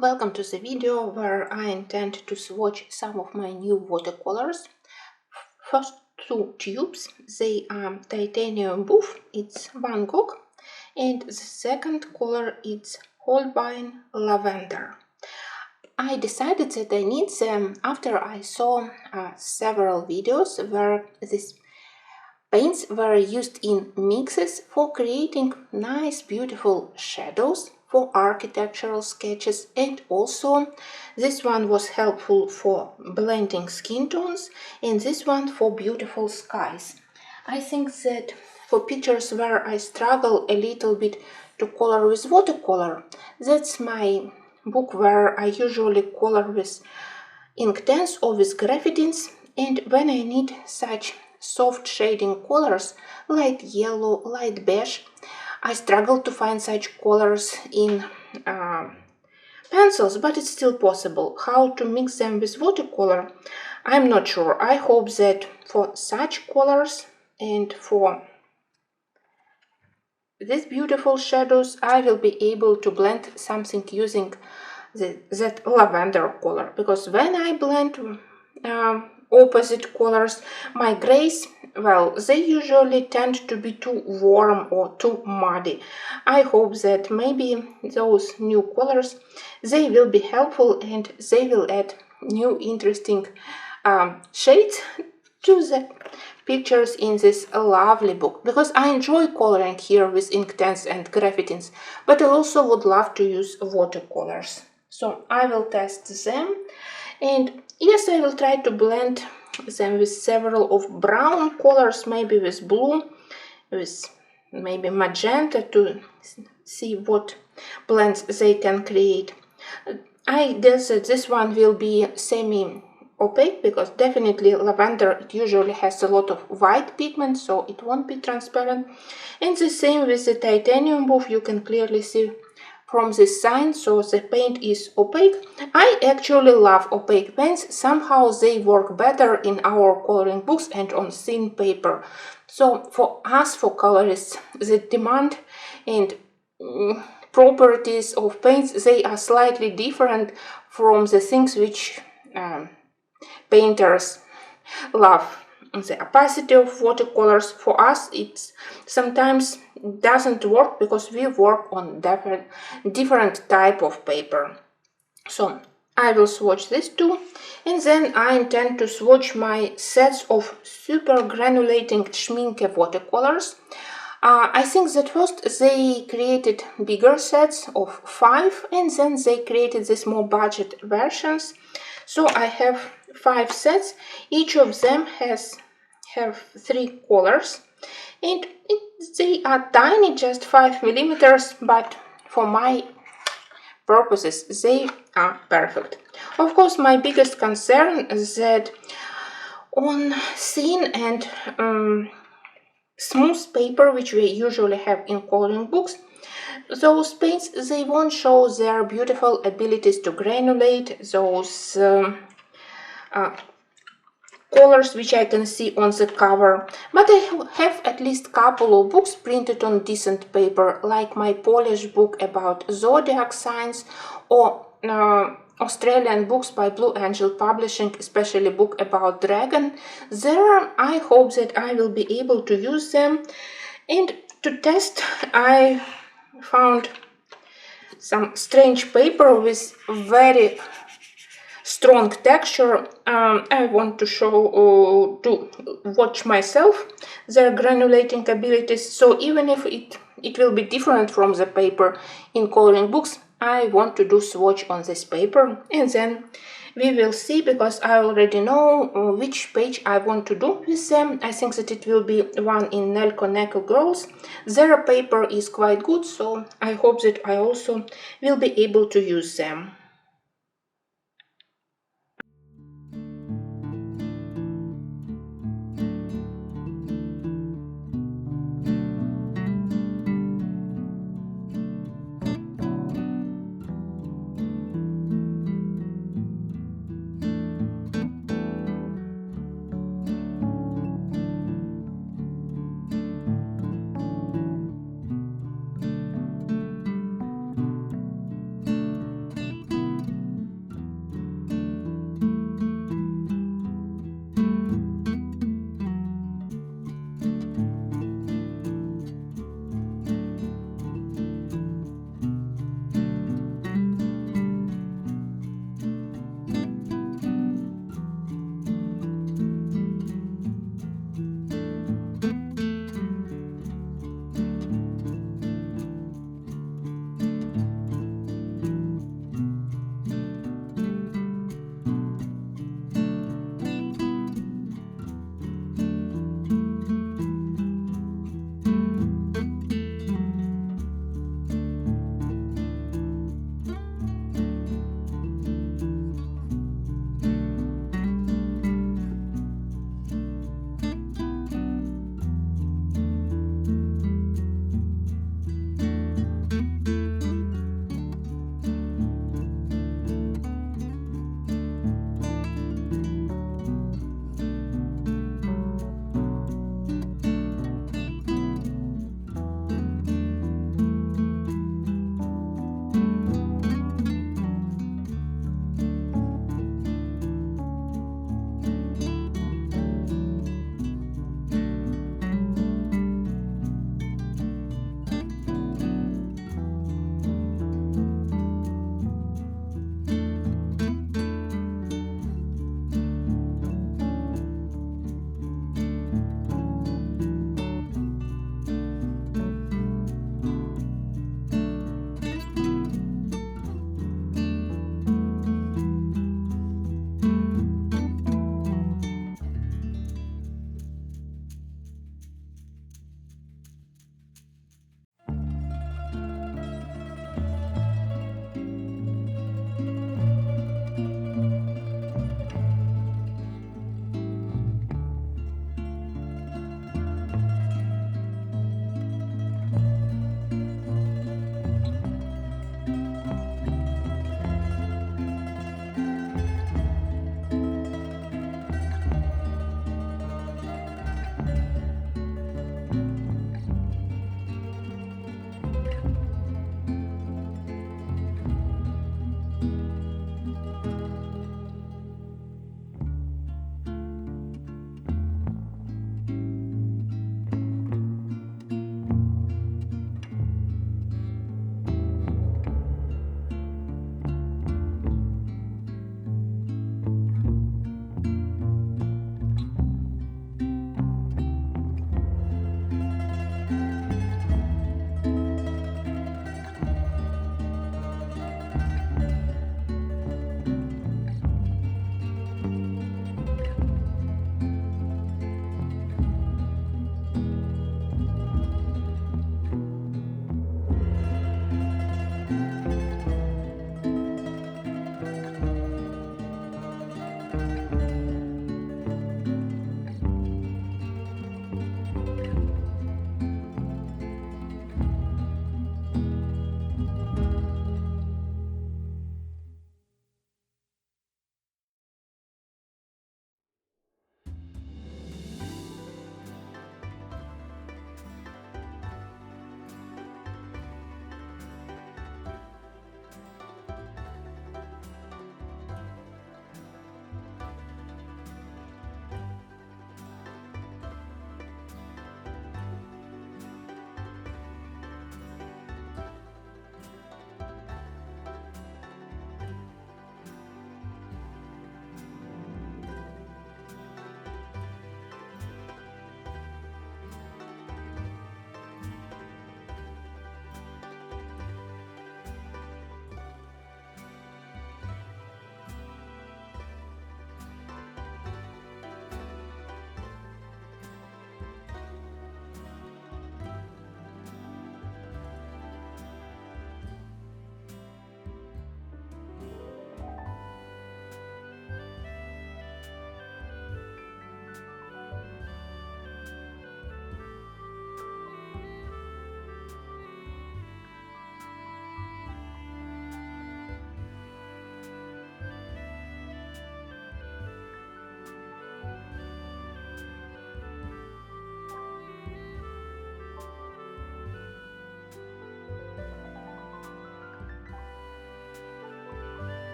Welcome to the video where I intend to swatch some of my new watercolors. First two tubes, they are titanium buff, it's Van Gogh, and the second color is Holbein Lavender. I decided that I need them after I saw several videos where these paints were used in mixes for creating nice, beautiful shadows for architectural sketches, and also this one was helpful for blending skin tones, and this one for beautiful skies. I think that for pictures where I struggle a little bit to color with watercolor, that's my book where I usually color with Inktense or with graphitins, and when I need such soft shading colors, light yellow, light beige, I struggle to find such colors in pencils, but it's still possible. How to mix them with watercolor, I'm not sure. I hope that for such colors and for these beautiful shadows, I will be able to blend something using that lavender color, because when I blend opposite colors, my grays, well, they usually tend to be too warm or too muddy. I hope that maybe those new colors, they will be helpful and they will add new interesting shades to the pictures in this lovely book, because I enjoy coloring here with Inktense and graphitins, but I also would love to use watercolors. So I will test them, and yes, I will try to blend them with several of brown colors, maybe with blue, with maybe magenta, to see what blends they can create. I guess that this one will be semi-opaque, because definitely lavender, it usually has a lot of white pigment, so it won't be transparent. And the same with the titanium buff, you can clearly see from this sign, so the paint is opaque. I actually love opaque paints. Somehow they work better in our coloring books and on thin paper. So for us, for colorists, the demand and properties of paints, they are slightly different from the things which painters love. The opacity of watercolors, for us, it sometimes doesn't work because we work on different type of paper. So I will swatch these two, and then I intend to swatch my sets of super granulating Schmincke watercolors. I think that first they created bigger sets of 5, and then they created these more budget versions. So I have 5 sets. Each of them have 3 colors, and they are tiny, just 5 millimeters, but for my purposes they are perfect. Of course, my biggest concern is that on thin and smooth paper, which we usually have in coloring books, those paints, they won't show their beautiful abilities to granulate, those colors which I can see on the cover. But I have at least couple of books printed on decent paper, like my Polish book about zodiac signs, or Australian books by Blue Angel Publishing, especially book about dragon. There I hope that I will be able to use them. And to test, I found some strange paper with very strong texture. I want to show, to watch myself their granulating abilities. So even if it will be different from the paper in coloring books, I want to do swatch on this paper, and then we will see, because I already know which page I want to do with them. I think that it will be one in Nelko Neko Girls. Their paper is quite good, so I hope that I also will be able to use them.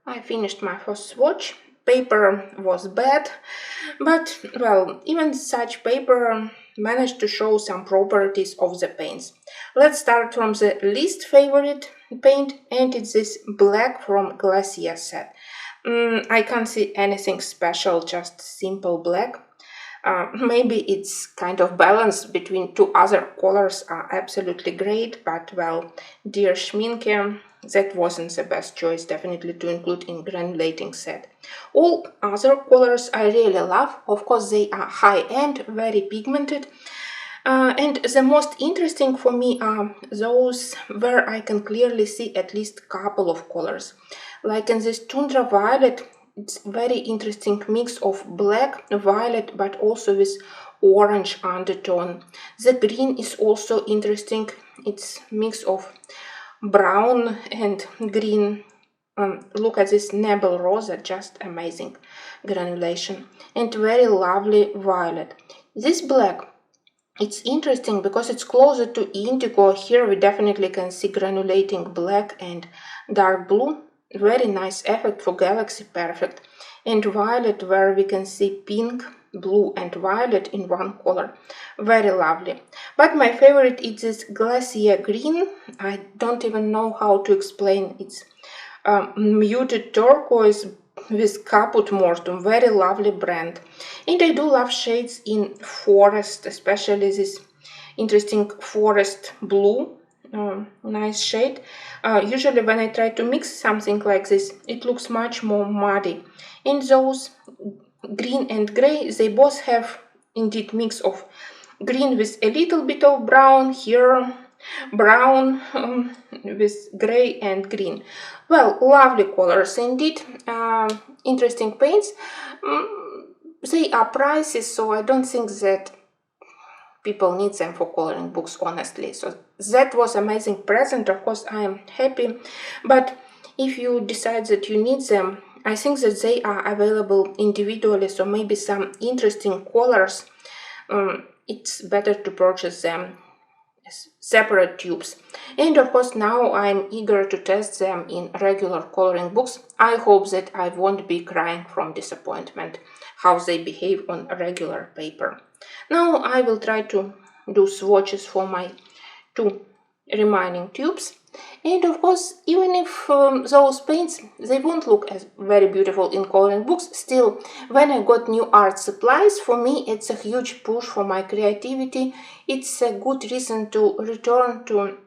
I finished my first swatch. Paper was bad, but well, even such paper managed to show some properties of the paints. Let's start from the least favorite paint, and it's this black from Glacier set. I can't see anything special, just simple black. Maybe it's kind of balanced between two other colors are absolutely great, but well, dear Schmincke, that wasn't the best choice definitely to include in granulating set. All other colors I really love. Of course, they are high-end, very pigmented. And the most interesting for me are those where I can clearly see at least a couple of colors. Like in this Tundra Violet, it's very interesting mix of black, violet, but also with orange undertone. The green is also interesting. It's mix of brown and green. Look at this Nebel Rosa, just amazing granulation. And very lovely violet. This black, it's interesting because it's closer to indigo. Here we definitely can see granulating black and dark blue. Very nice effect for Galaxy, perfect. And violet, where we can see pink, blue and violet in one color. Very lovely. But my favorite is this Glacier green. I don't even know how to explain. It's muted turquoise with caput mortuum. Very lovely brand. And I do love shades in forest, especially this interesting forest blue. Nice shade. Usually when I try to mix something like this, it looks much more muddy. And those green and gray, they both have indeed mix of green with a little bit of brown, here brown with gray and green. Well, lovely colors indeed. Interesting paints. They are pricey, so I don't think that people need them for coloring books, honestly. So that was amazing present. Of course, I am happy. But if you decide that you need them, I think that they are available individually. So maybe some interesting colors, it's better to purchase them as separate tubes. And of course, now I'm eager to test them in regular coloring books. I hope that I won't be crying from disappointment how they behave on regular paper. Now I will try to do swatches for my two remaining tubes. And of course, even if those paints, they won't look as very beautiful in coloring books, still, when I got new art supplies, for me it's a huge push for my creativity. It's a good reason to return to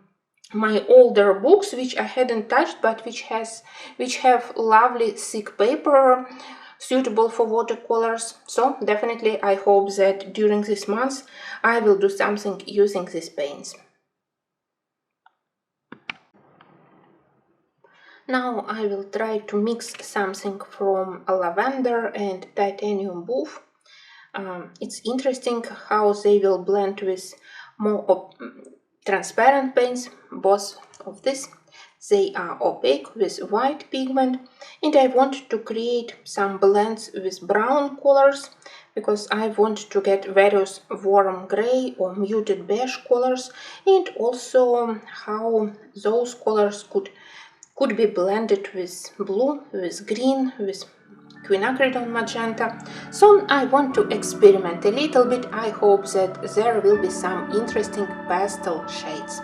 my older books, which I hadn't touched, but which have lovely thick paper, suitable for watercolors. So definitely I hope that during this month I will do something using these paints. Now I will try to mix something from lavender and titanium buff. It's interesting how they will blend with more transparent paints, both of this. They are opaque with white pigment, and I want to create some blends with brown colors because I want to get various warm gray or muted beige colors, and also how those colors could be blended with blue, with green, with quinacridone magenta. So I want to experiment a little bit. I hope that there will be some interesting pastel shades.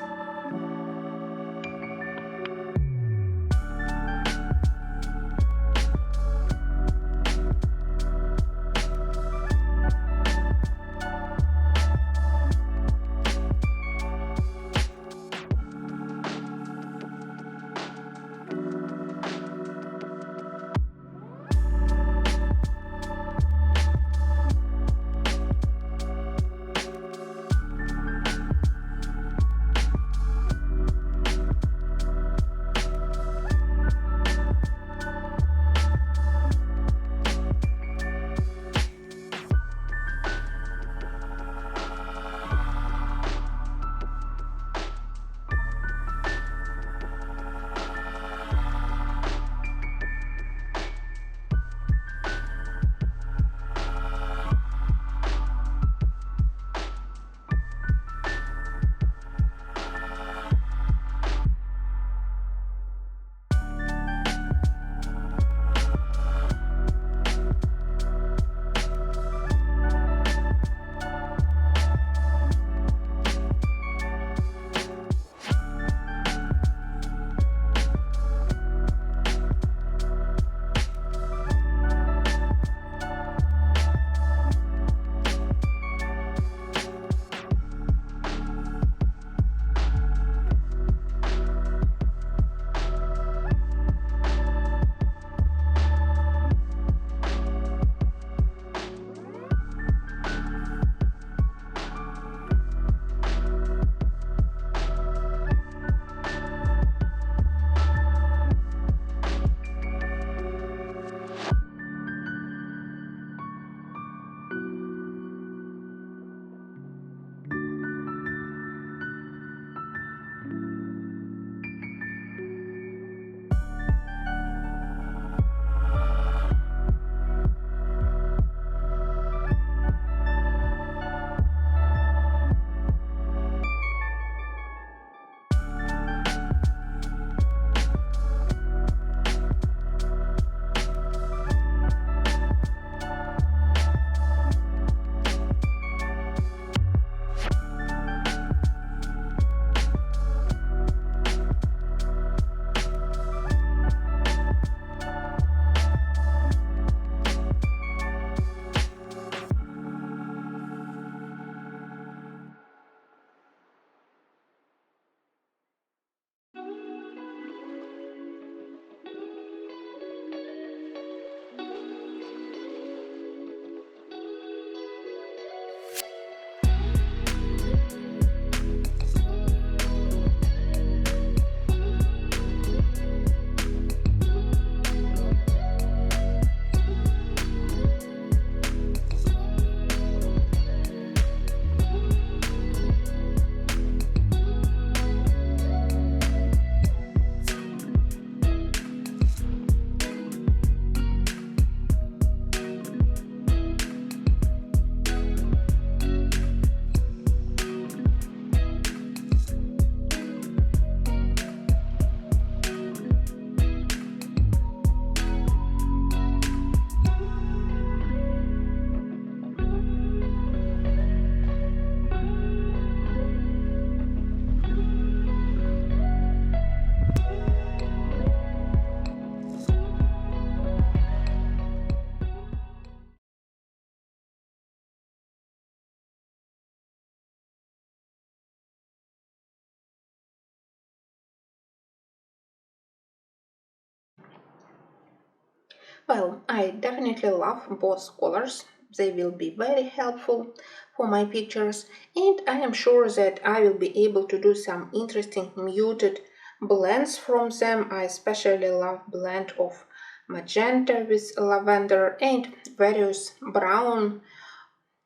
Well, I definitely love both colors. They will be very helpful for my pictures, and I am sure that I will be able to do some interesting muted blends from them. I especially love blend of magenta with lavender and various brown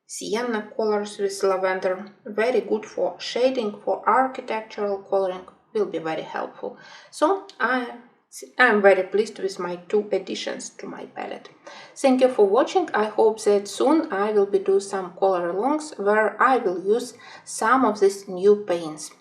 sienna colors with lavender. Very good for shading, for architectural coloring, will be very helpful. So I'm very pleased with my two additions to my palette. Thank you for watching. I hope that soon I will be do some color alongs where I will use some of these new paints.